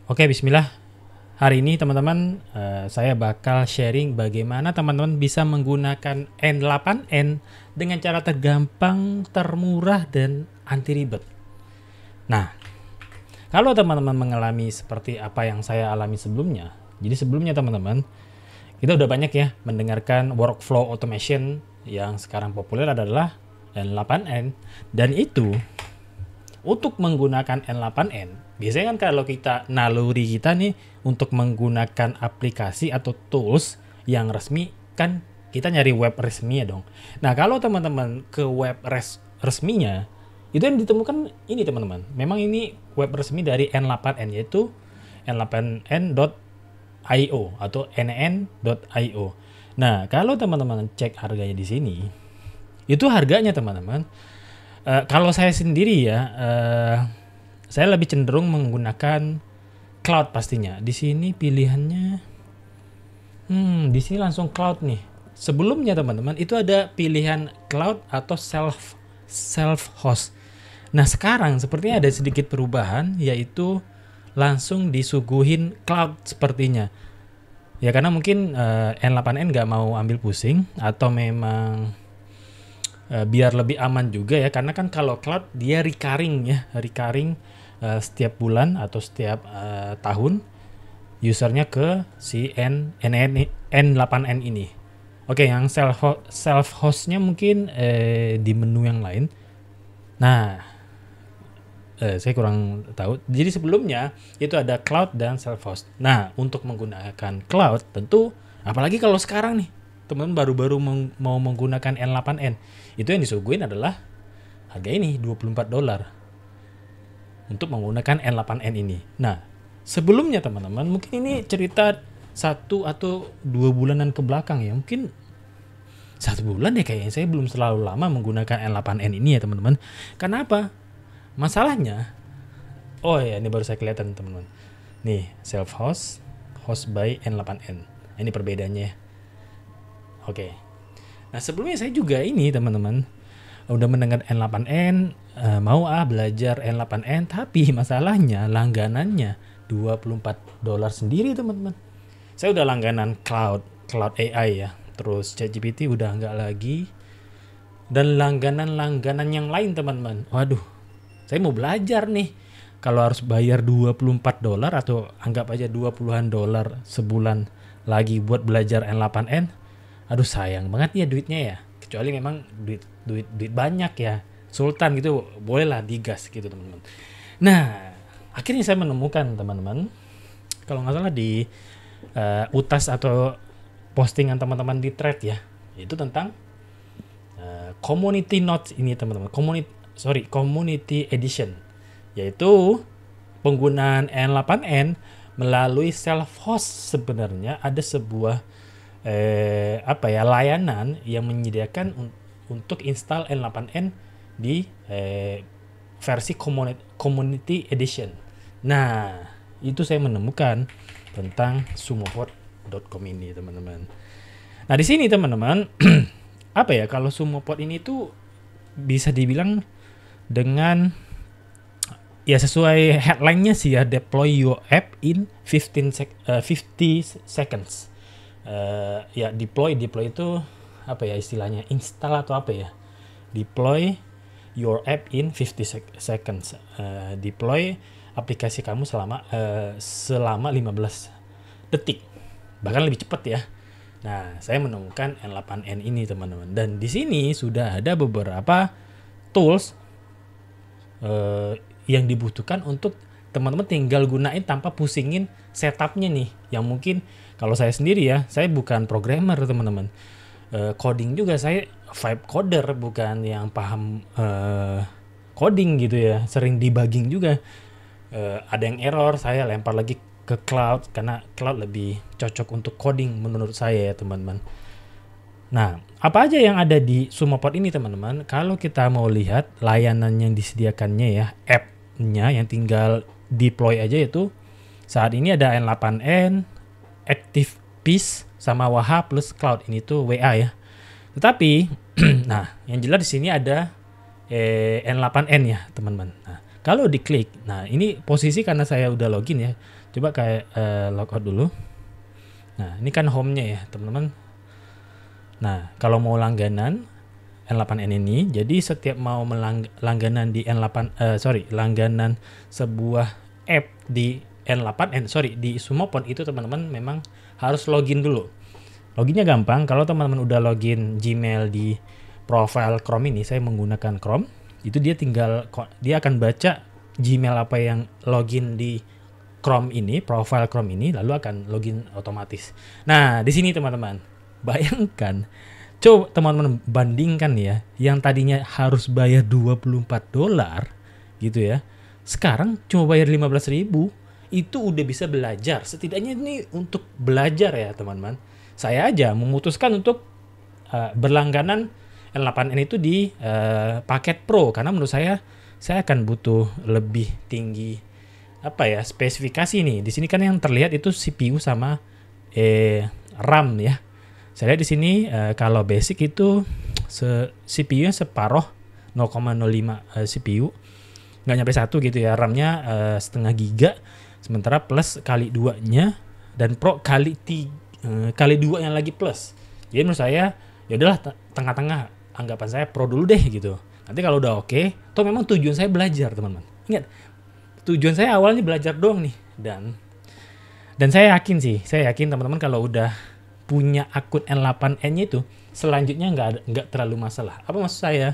Oke, bismillah. Hari ini teman-teman, saya bakal sharing bagaimana teman-teman bisa menggunakan N8N dengan cara tergampang, termurah, dan anti ribet. Nah, kalau teman-teman mengalami seperti apa yang saya alami sebelumnya, jadi sebelumnya teman-teman, kita udah banyak ya mendengarkan workflow automation yang sekarang populer adalah N8N, dan itu untuk menggunakan N8N, biasanya kan kalau kita naluri kita nih untuk menggunakan aplikasi atau tools yang resmi, kan kita nyari web resmi ya dong. Nah, kalau teman-teman ke web resminya, itu yang ditemukan ini teman-teman. Memang ini web resmi dari N8N, yaitu n8n.io atau nn.io. Nah, kalau teman-teman cek harganya di sini, itu harganya teman-teman, kalau saya sendiri ya, saya lebih cenderung menggunakan cloud pastinya. Di sini pilihannya, di sini langsung cloud nih. Sebelumnya teman-teman itu ada pilihan cloud atau self host. Nah sekarang sepertinya ada sedikit perubahan, yaitu langsung disuguhin cloud sepertinya. Ya karena mungkin N8N nggak mau ambil pusing atau memang biar lebih aman juga ya, karena kan kalau cloud dia recurring setiap bulan atau setiap tahun usernya ke si N8N ini. Oke, yang self hostnya mungkin di menu yang lain. Nah, saya kurang tahu. Jadi sebelumnya itu ada cloud dan self host. Nah, untuk menggunakan cloud tentu, apalagi kalau sekarang nih teman baru-baru mau menggunakan N8N, itu yang disuguhin adalah harga ini $24 untuk menggunakan N8N ini. Nah, sebelumnya teman-teman, mungkin ini cerita 1 atau 2 bulanan ke belakang ya, mungkin 1 bulan ya kayaknya, saya belum selalu lama menggunakan N8N ini ya teman-teman. Kenapa? Masalahnya, oh ya ini baru saya kelihatan teman-teman. Nih, self host by N8N. Ini perbedaannya ya. Oke. Nah sebelumnya saya juga ini teman-teman udah mendengar N8N, mau belajar N8N, tapi masalahnya langganannya $24 sendiri teman-teman. Saya udah langganan cloud AI ya, terus ChatGPT udah nggak lagi, dan langganan yang lain teman-teman. Waduh, saya mau belajar nih, kalau harus bayar $24 atau anggap aja $20 sebulan lagi buat belajar N8N, aduh sayang banget ya duitnya ya. Kecuali memang duit banyak ya, sultan gitu, bolehlah digas gitu teman-teman. Nah akhirnya saya menemukan teman-teman, kalau nggak salah di utas atau postingan teman-teman di thread ya, itu tentang community notes ini teman-teman, community edition, yaitu penggunaan N8N melalui self host. Sebenarnya ada sebuah layanan yang menyediakan untuk install N8N di versi community edition. Nah, itu saya menemukan tentang sumopod.com ini, teman-teman. Nah, di sini teman-teman, kalau Sumopod ini tuh bisa dibilang dengan ya sesuai headline-nya sih ya, deploy your app in 50 seconds. Ya deploy itu istilahnya install atau deploy your app in 50 seconds. Deploy aplikasi kamu selama 15 detik, bahkan lebih cepat ya. Nah, saya menemukan N8N ini teman-teman, dan di sini sudah ada beberapa tools yang dibutuhkan untuk teman-teman tinggal gunain tanpa pusingin setupnya nih, yang mungkin kalau saya sendiri ya, saya bukan programmer teman-teman, coding juga, saya vibe coder, bukan yang paham coding gitu ya, sering debugging juga. Ada yang error, saya lempar lagi ke cloud, karena cloud lebih cocok untuk coding menurut saya ya teman-teman. Nah, apa aja yang ada di Sumopod ini teman-teman? Kalau kita mau lihat layanan yang disediakannya ya, app-nya yang tinggal deploy aja, itu saat ini ada N8N, Active Peace, sama Waha plus Cloud. Ini tuh WA ya. Tetapi, nah yang jelas di sini ada N8N ya teman-teman. Nah, Kalau diklik, nah ini posisi karena saya udah login ya. Coba kayak logout dulu. Nah, ini kan home-nya ya, teman-teman. Nah, kalau mau langganan N8N ini, jadi setiap mau langganan di langganan sebuah app di N8N, di Sumopod itu teman-teman memang harus login dulu. Loginnya gampang, kalau teman-teman udah login Gmail di profile Chrome ini, saya menggunakan Chrome, itu dia akan baca Gmail apa yang login di Chrome ini, profile Chrome ini, lalu akan login otomatis. Nah, di sini teman-teman, bayangkan, coba teman-teman bandingkan ya, yang tadinya harus bayar $24 gitu ya, sekarang cuma bayar 15.000, itu udah bisa belajar. Setidaknya ini untuk belajar ya teman-teman. Saya aja memutuskan untuk berlangganan N8N itu di paket Pro, karena menurut saya akan butuh lebih tinggi spesifikasi nih. Di sini kan yang terlihat itu CPU sama RAM ya. Saya lihat di sini kalau basic itu CPU-nya separuh 0,05 CPU, nggak nyampe 1 gitu ya. RAM-nya setengah giga, sementara plus kali 2-nya dan Pro kali 2 yang lagi plus. Jadi menurut saya ya udahlah tengah-tengah, anggapan saya Pro dulu deh gitu. Nanti kalau udah oke, toh memang tujuan saya belajar teman-teman. Ingat, tujuan saya awalnya belajar doang nih, dan saya yakin teman-teman kalau udah punya akun N8N-nya itu selanjutnya nggak terlalu masalah. Apa maksud saya?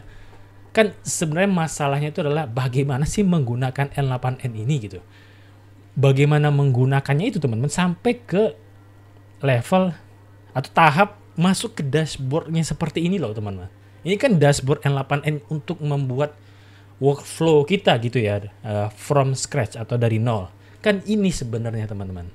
Kan sebenarnya masalahnya itu adalah bagaimana sih menggunakan N8N ini gitu. Bagaimana menggunakannya itu teman-teman sampai ke level atau tahap masuk ke dashboardnya seperti ini loh teman-teman. Ini kan dashboard N8N untuk membuat workflow kita gitu ya, from scratch atau dari nol. Kan ini sebenarnya teman-teman.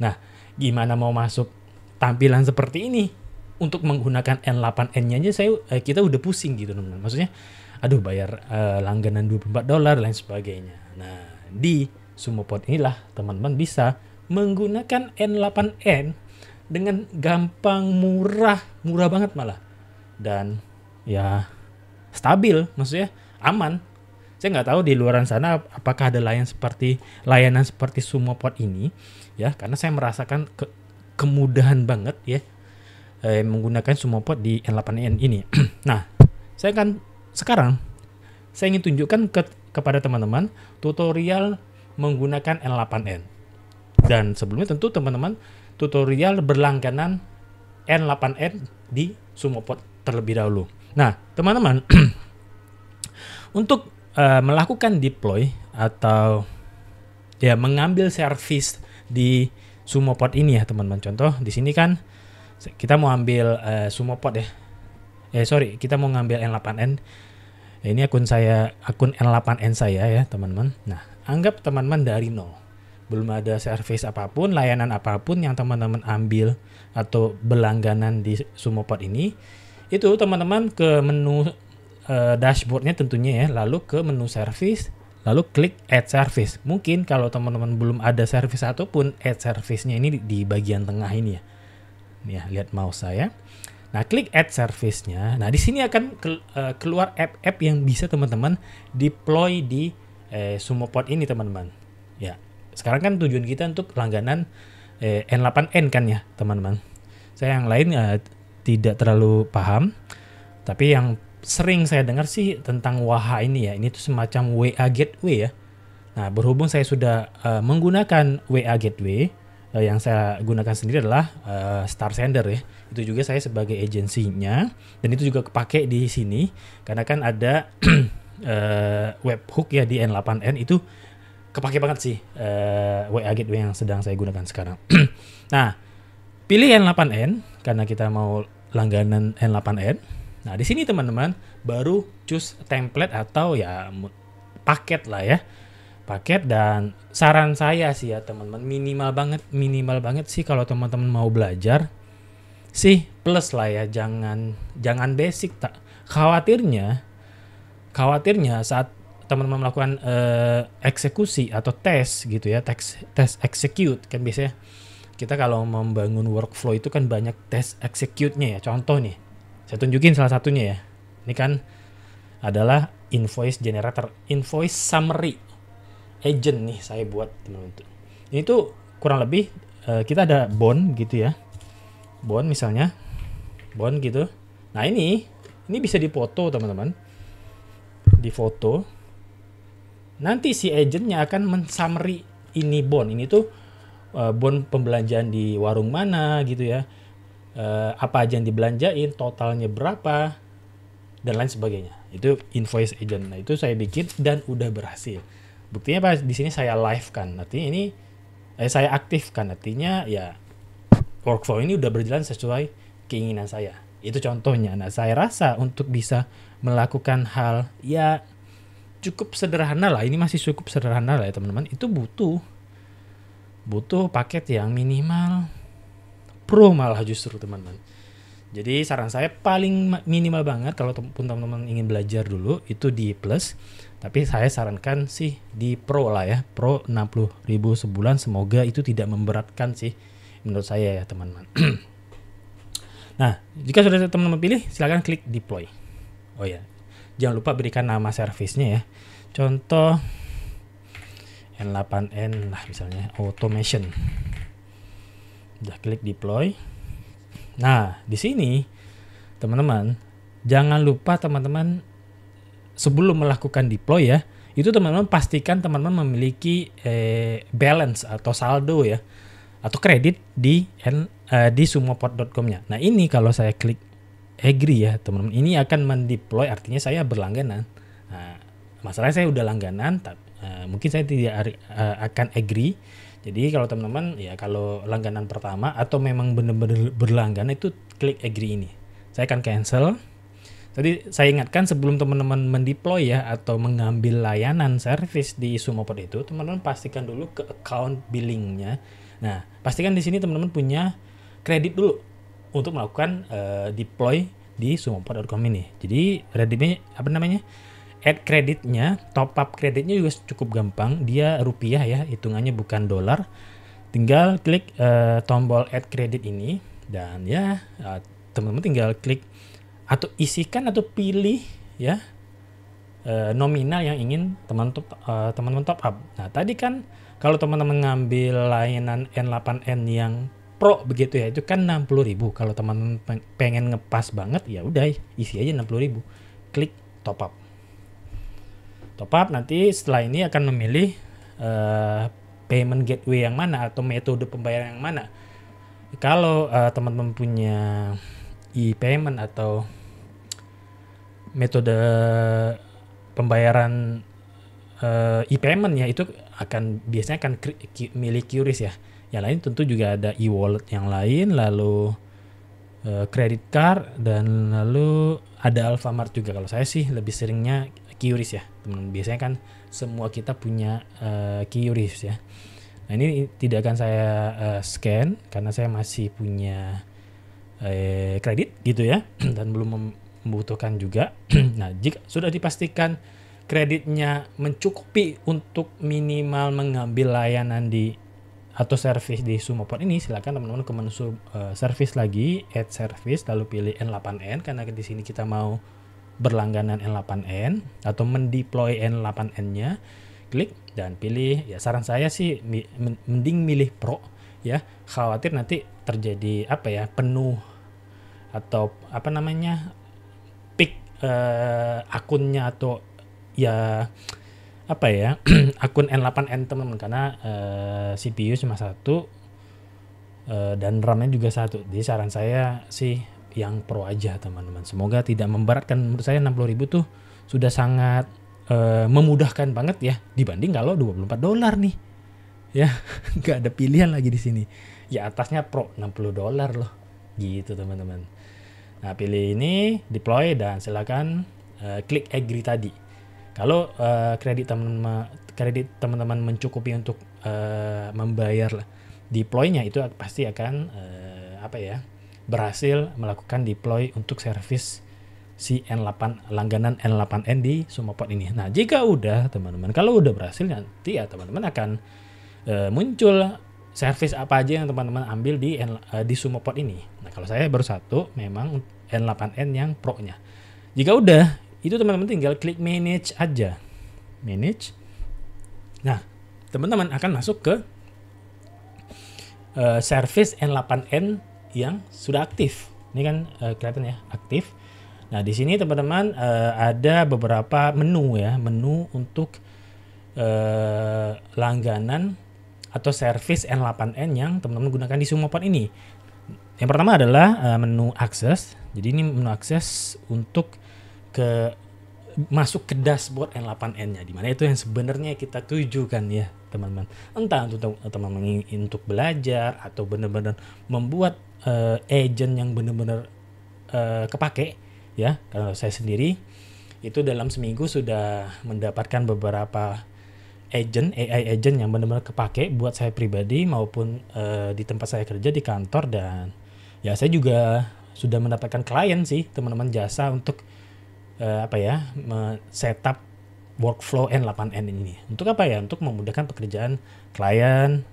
Nah, gimana mau masuk tampilan seperti ini untuk menggunakan N8N-nya aja kita udah pusing gitu teman-teman. Maksudnya, aduh bayar langganan $24 dan sebagainya. Nah, di Sumopod inilah teman-teman bisa menggunakan N8N dengan gampang, murah banget malah. Dan ya stabil, maksudnya aman. Saya nggak tahu di luaran sana apakah ada layanan seperti Sumopod ini ya, karena saya merasakan kemudahan banget ya menggunakan Sumopod di N8N ini. Nah, sekarang saya ingin tunjukkan kepada teman-teman tutorial menggunakan N8N. Dan sebelumnya tentu teman-teman tutorial berlangganan N8N di Sumopod terlebih dahulu. Nah, teman-teman untuk melakukan deploy atau ya mengambil service di Sumopod ini ya teman-teman. Contoh di sini kan kita mau ambil Sumopod ya. Kita mau ngambil N8N. Ini akun N8N saya ya teman-teman. Nah, anggap teman-teman dari nol. Belum ada service apapun, layanan apapun yang teman-teman ambil atau berlangganan di Sumopod ini. Itu teman-teman ke menu dashboardnya tentunya ya, lalu ke menu service, lalu klik add service. Mungkin kalau teman-teman belum ada service ataupun add service-nya ini di bagian tengah ini ya. Nih ya, lihat mouse saya. Nah, klik add service-nya. Nah, di sini akan keluar app-app yang bisa teman-teman deploy di Sumopod ini teman-teman. Ya, sekarang kan tujuan kita untuk langganan N8N kan ya teman-teman. Saya yang lain tidak terlalu paham, tapi yang sering saya dengar sih tentang WAHA ini ya. Ini tuh semacam WA Gateway ya. Nah, berhubung saya sudah menggunakan WA Gateway, yang saya gunakan sendiri adalah StarSender ya. Itu juga saya sebagai agensinya, dan itu juga kepake di sini karena kan ada webhook ya di N8N, itu kepake banget sih WA Gateway yang sedang saya gunakan sekarang. Nah, pilih N8N karena kita mau langganan N8N. Nah, di sini teman-teman baru choose template atau ya paket lah ya. Paket, dan saran saya sih ya teman-teman, minimal banget sih kalau teman-teman mau belajar sih plus lah ya, jangan basic. Khawatirnya saat teman-teman melakukan eksekusi atau tes gitu ya, tes execute kan biasanya kita kalau membangun workflow itu kan banyak tes execute-nya ya. Contoh nih, saya tunjukin salah satunya ya. Ini kan adalah invoice generator, invoice summary agent nih saya buat teman-teman. Ini tuh kurang lebih kita ada bond gitu ya, bond misalnya, bond gitu. Nah ini bisa difoto teman-teman, difoto. Nanti si agentnya akan mensummary ini bond, ini tuh bond pembelanjaan di warung mana gitu ya, apa aja yang dibelanjain, totalnya berapa, dan lain sebagainya. Itu invoice agent. Nah itu saya bikin dan udah berhasil. Buktinya apa? Di sini saya live kan. Artinya ini saya aktifkan. Artinya ya workflow ini udah berjalan sesuai keinginan saya. Itu contohnya. Nah saya rasa untuk bisa melakukan hal ya cukup sederhana lah. Ini masih cukup sederhana lah ya teman-teman. Itu butuh paket yang minimal pro malah justru teman-teman. Jadi saran saya paling minimal banget kalau teman-teman ingin belajar dulu itu di plus. Tapi saya sarankan sih di pro lah ya. Pro 60.000 sebulan, semoga itu tidak memberatkan sih menurut saya ya teman-teman. Nah, jika sudah teman-teman pilih, silakan klik deploy. Oh ya, jangan lupa berikan nama servisnya ya. Contoh N8N lah misalnya, automation. Udah klik deploy. Nah, di sini teman-teman jangan lupa teman-teman sebelum melakukan deploy ya, itu teman-teman pastikan teman-teman memiliki balance atau saldo ya, atau kredit di sumoport.com-nya. Nah, ini kalau saya klik agree ya, teman-teman, ini akan mendeploy, artinya saya berlangganan. Nah, masalahnya saya udah langganan, mungkin saya tidak akan agree. Jadi kalau teman-teman ya kalau langganan pertama atau memang benar-benar berlangganan itu klik agree ini. Saya akan cancel. Tadi saya ingatkan sebelum teman-teman mendeploy ya atau mengambil layanan service di Sumoport itu, teman-teman pastikan dulu ke account billingnya. Nah, pastikan di sini teman-teman punya kredit dulu untuk melakukan deploy di sumoport.com ini. Jadi redeemnya apa namanya? Add kreditnya, top up kreditnya juga cukup gampang. Dia rupiah ya, hitungannya bukan dolar. Tinggal klik tombol add kredit ini dan ya teman-teman tinggal klik atau isikan atau pilih ya nominal yang ingin teman-teman top up. Nah tadi kan kalau teman-teman ngambil layanan N8N yang Pro begitu ya, itu kan 60.000. Kalau teman-teman pengen ngepas banget ya udah isi aja 60.000. Klik top up. Top up nanti setelah ini akan memilih payment gateway yang mana atau metode pembayaran yang mana. Kalau teman-teman punya e-payment atau metode pembayaran e-payment ya, itu biasanya akan milih QRIS ya. Yang lain tentu juga ada e-wallet yang lain, lalu credit card, dan lalu ada Alfamart juga. Kalau saya sih lebih seringnya QRIS ya teman. Biasanya kan semua kita punya QRIS ya. Nah ini tidak akan saya scan karena saya masih punya kredit gitu ya dan belum membutuhkan juga. Nah jika sudah dipastikan kreditnya mencukupi untuk minimal mengambil layanan di atau service di Sumoport ini, silakan teman-teman ke menu service lagi, add service, lalu pilih N8N karena di sini kita mau berlangganan N8N atau mendeploy N8N-nya. Klik dan pilih ya. Saran saya sih mending milih Pro ya, khawatir nanti terjadi penuh atau pick akunnya atau ya akun N8N teman-teman, karena CPU cuma satu dan RAM-nya juga satu. Jadi saran saya sih yang Pro aja teman-teman. Semoga tidak memberatkan. Menurut saya 60.000 tuh sudah sangat memudahkan banget ya dibanding kalau $24 nih. Ya, nggak ada pilihan lagi di sini. Ya atasnya Pro $60 loh. Gitu teman-teman. Nah, pilih ini, deploy, dan silakan klik agree tadi. Kalau kredit teman-teman mencukupi untuk membayar deploy-nya, itu pasti akan berhasil melakukan deploy untuk service si langganan N8N di Sumoport ini. Nah, jika udah teman-teman, kalau udah berhasil nanti ya teman-teman akan muncul service apa aja yang teman-teman ambil di Sumoport ini. Nah, kalau saya baru satu memang N8N yang Pro-nya. Jika udah itu teman-teman tinggal klik manage aja. Manage. Nah, teman-teman akan masuk ke service N8N yang sudah aktif. Ini kan kelihatan ya, aktif. Nah, di sini teman-teman ada beberapa menu ya, menu untuk langganan atau service N8N yang teman-teman gunakan di Sumopod ini. Yang pertama adalah menu akses. Jadi ini menu akses untuk masuk ke dashboard N8N-nya, di mana itu yang sebenarnya kita tujukan ya teman-teman. Entah untuk teman-teman untuk belajar atau benar-benar membuat agent yang benar-benar kepake ya. Kalau saya sendiri itu dalam seminggu sudah mendapatkan beberapa AI agent yang benar-benar kepake buat saya pribadi maupun di tempat saya kerja di kantor, dan ya saya juga sudah mendapatkan klien sih teman-teman jasa untuk setup workflow N8N ini. Untuk apa ya? Untuk memudahkan pekerjaan klien,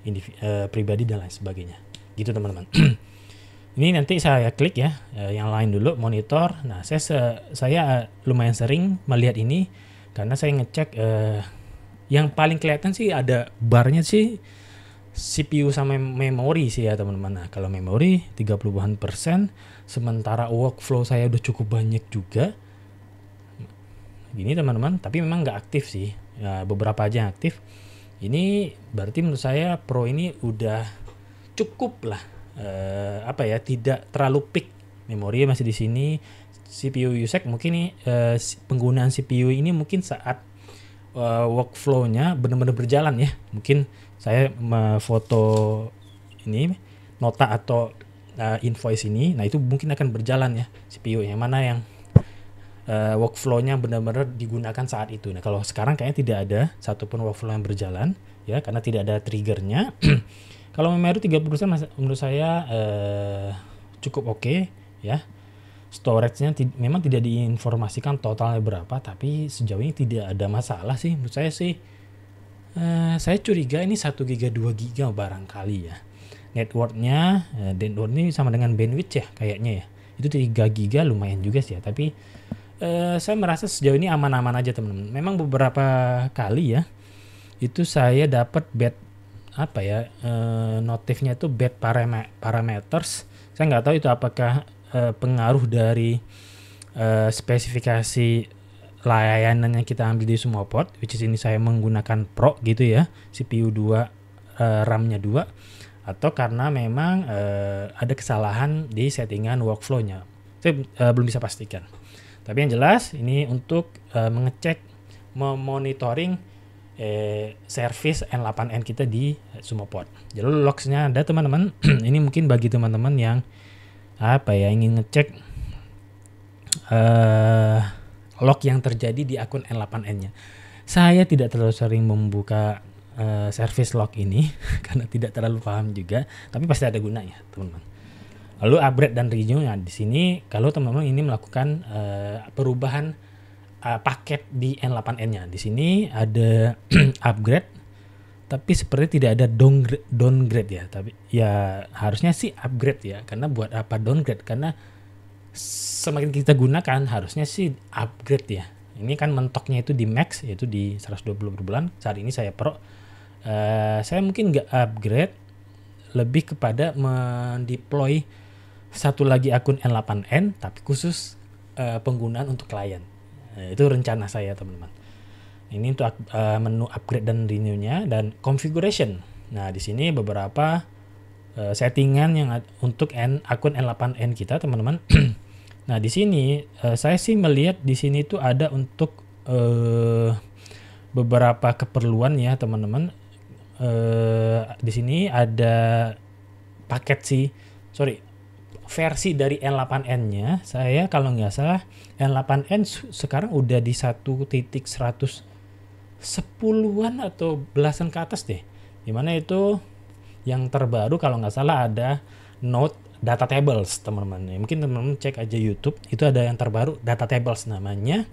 pribadi dan lain sebagainya. Gitu teman-teman. Ini nanti saya klik ya, yang lain dulu, monitor. Nah, saya lumayan sering melihat ini karena saya ngecek yang paling kelihatan sih ada barnya sih CPU sama memori sih ya teman-teman. Nah, kalau memori 30%, sementara workflow saya udah cukup banyak juga. Gini teman-teman, tapi memang nggak aktif sih. Ya, beberapa aja yang aktif. Ini berarti menurut saya Pro ini udah cukup lah. Tidak terlalu peak. Memori masih di sini. CPU usage mungkin nih penggunaan CPU ini mungkin saat workflow-nya benar-benar berjalan ya. Mungkin saya foto ini nota atau invoice ini, nah itu mungkin akan berjalan ya CPU yang mana yang workflow-nya benar-benar digunakan saat itu. Nah, kalau sekarang kayaknya tidak ada satupun workflow yang berjalan ya, karena tidak ada triggernya. Kalau memori 30% menurut saya cukup oke ya. Storage-nya memang tidak diinformasikan totalnya berapa, tapi sejauh ini tidak ada masalah sih. Menurut saya sih saya curiga ini 1 GB 2 GB barangkali ya. Network-nya ini sama dengan bandwidth ya kayaknya ya. Itu 3 GB lumayan juga sih ya, tapi saya merasa sejauh ini aman-aman aja teman-teman. Memang beberapa kali ya itu saya dapat bad notifnya itu bad parameters. Saya nggak tahu itu apakah pengaruh dari spesifikasi layanan yang kita ambil di Sumopod, which is ini saya menggunakan Pro gitu ya, CPU 2, RAM-nya 2, atau karena memang ada kesalahan di settingan workflow-nya. Saya belum bisa pastikan. Tapi yang jelas ini untuk mengecek, memonitoring service N8N kita di Sumopod. Jadi logs-nya ada teman-teman. Ini mungkin bagi teman-teman yang ingin ngecek log yang terjadi di akun N8N-nya. Saya tidak terlalu sering membuka service log ini karena tidak terlalu paham juga, tapi pasti ada gunanya, teman-teman. Lalu upgrade dan renew, nah di sini kalau teman-teman ini melakukan perubahan paket di N8N-nya, di sini ada upgrade, tapi seperti tidak ada downgrade ya. Tapi ya harusnya sih upgrade ya, karena buat apa downgrade? Karena semakin kita gunakan harusnya sih upgrade ya. Ini kan mentoknya itu di max, yaitu di 120 per bulan. Saat ini saya Pro. Saya mungkin nggak upgrade, lebih kepada mendeploy satu lagi akun N8N tapi khusus penggunaan untuk klien. Itu rencana saya teman-teman. Ini untuk menu upgrade dan renew-nya dan configuration. Nah, di sini beberapa settingan yang untuk akun N8N kita teman-teman. Nah, di sini saya sih melihat di sini itu ada untuk beberapa keperluan ya teman-teman. Di sini ada versi dari N8N-nya. Saya kalau nggak salah N8N sekarang udah di 1.110-an atau belasan ke atas deh. Dimana itu yang terbaru kalau nggak salah ada Node Data Tables teman-teman. Mungkin teman-teman cek aja YouTube, itu ada yang terbaru Data Tables namanya.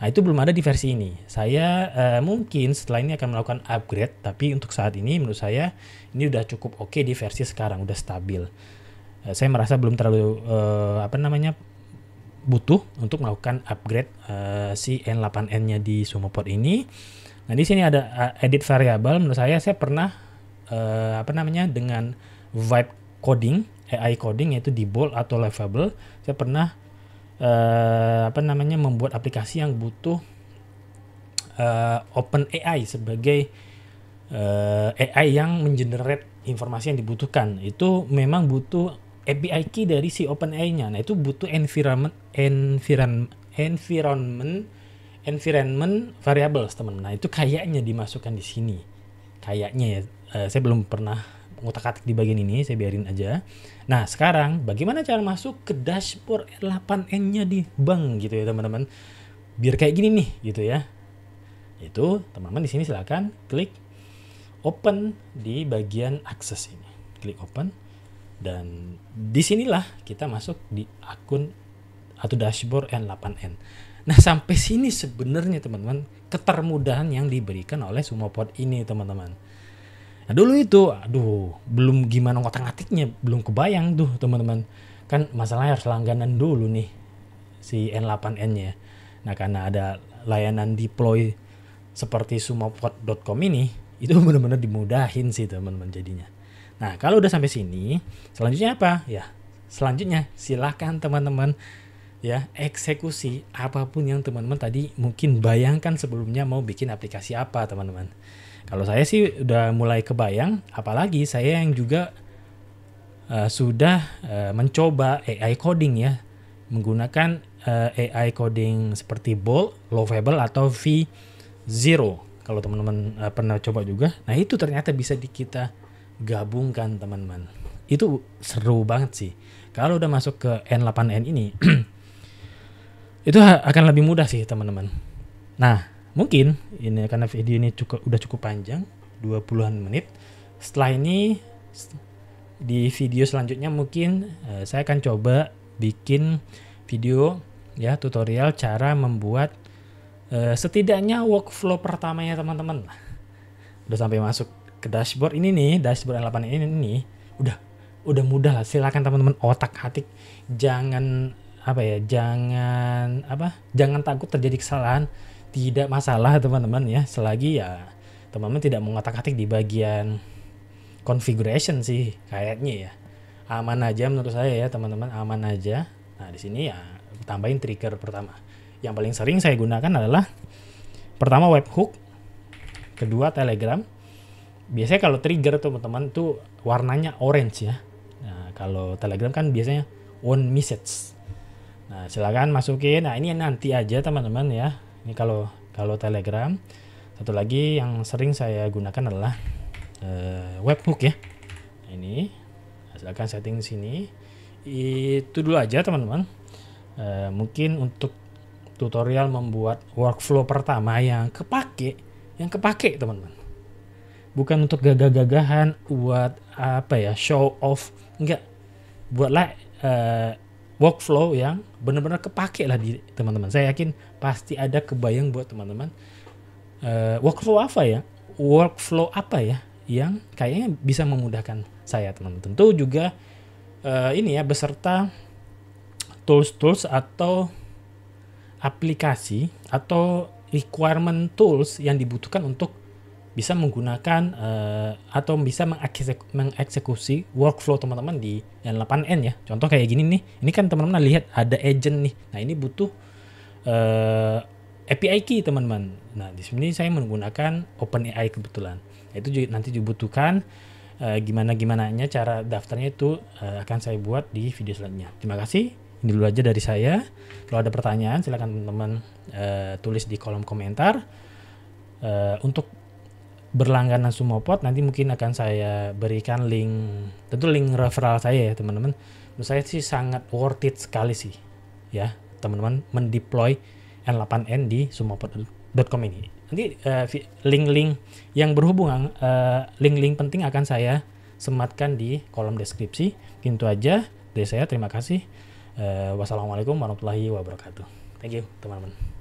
Nah, itu belum ada di versi ini. Saya mungkin setelah ini akan melakukan upgrade, tapi untuk saat ini menurut saya ini udah cukup oke di versi sekarang, udah stabil. Saya merasa belum terlalu butuh untuk melakukan upgrade si N8N-nya di Sumopod ini. Nah, di sini ada edit variabel. Menurut saya pernah dengan vibe coding, AI coding, yaitu di bold atau lovable. Saya pernah membuat aplikasi yang butuh OpenAI sebagai AI yang mengenerate informasi yang dibutuhkan. Itu memang butuh API key dari si OpenAI-nya. Nah, itu butuh environment variables, teman. Nah, itu kayaknya dimasukkan di sini. Kayaknya ya. Saya belum pernah ngutak-atik di bagian ini, saya biarin aja. Nah, sekarang bagaimana cara masuk ke dashboard N8N-nya di bank gitu ya, teman-teman. Biar kayak gini nih gitu ya. Itu teman-teman di sini silakan klik open di bagian akses ini. Klik open dan disinilah kita masuk di akun atau dashboard N8N. Nah, sampai sini sebenarnya teman-teman ketermudahan yang diberikan oleh Sumopod ini, teman-teman. Nah, dulu itu belum gimana ngotak-ngatiknya, belum kebayang tuh, teman-teman. Kan masalahnya harus langganan dulu nih si N8N-nya. Nah, karena ada layanan deploy seperti sumopod.com ini, itu benar-benar dimudahin sih, teman-teman, jadinya. Nah, kalau udah sampai sini, selanjutnya apa? Ya, selanjutnya silakan teman-teman ya eksekusi apapun yang teman-teman tadi mungkin bayangkan sebelumnya mau bikin aplikasi apa, teman-teman. Kalau saya sih udah mulai kebayang, apalagi saya yang juga sudah mencoba AI coding ya, menggunakan AI coding seperti Bolt, Lovable atau V0. Kalau teman-teman pernah coba juga, nah itu ternyata bisa kita gabungkan, teman-teman. Itu seru banget sih. Kalau udah masuk ke N8N ini, itu akan lebih mudah sih, teman-teman. Nah, mungkin ini karena video ini udah cukup panjang, 20-an menit. Setelah ini di video selanjutnya mungkin saya akan coba bikin video ya tutorial cara membuat setidaknya workflow pertamanya, teman-teman. Udah sampai masuk ke dashboard ini nih, dashboard N8N ini udah mudah lah. Silakan teman-teman otak-atik, jangan takut terjadi kesalahan. Tidak masalah, teman-teman ya, selagi ya teman-teman tidak mengotak-atik di bagian configuration sih, kayaknya ya aman aja menurut saya ya, teman-teman, aman aja. Nah, di sini ya tambahin trigger pertama. Yang paling sering saya gunakan adalah pertama webhook, kedua Telegram. Biasanya kalau trigger teman-teman tuh warnanya orange ya. Nah, kalau Telegram kan biasanya one message. Nah, silakan masukin. Nah, ini nanti aja, teman-teman ya. Ini kalau Telegram. Satu lagi yang sering saya gunakan adalah webhook ya. Nah, ini silakan setting sini. Itu dulu aja, teman-teman. Mungkin untuk tutorial membuat workflow pertama yang kepake, teman-teman. Bukan untuk gagah-gagahan buat show off, enggak. Buatlah workflow yang benar-benar kepake lah di teman-teman. Saya yakin pasti ada kebayang buat teman-teman workflow apa ya yang kayaknya bisa memudahkan saya, teman-teman. Tentu juga beserta tools atau aplikasi atau requirement tools yang dibutuhkan untuk bisa menggunakan atau bisa mengeksekusi workflow teman-teman di N8N ya. Contoh kayak gini nih. Ini kan teman-teman lihat ada agent nih. Nah, ini butuh API key, teman-teman. Nah, di sini saya menggunakan OpenAI kebetulan. Itu juga nanti dibutuhkan gimana-gimananya cara daftarnya itu akan saya buat di video selanjutnya. Terima kasih. Ini dulu aja dari saya. Kalau ada pertanyaan silakan teman-teman tulis di kolom komentar. Untuk berlangganan Sumopod nanti mungkin akan saya berikan link referral saya ya, teman-teman. Menurut saya sih sangat worth it sekali sih ya, teman-teman, mendeploy N8N di sumopod.com ini. Nanti link-link yang berhubungan, link-link penting akan saya sematkan di kolom deskripsi. Itu aja dari saya. Terima kasih. Wassalamualaikum warahmatullahi wabarakatuh. Thank you, teman-teman.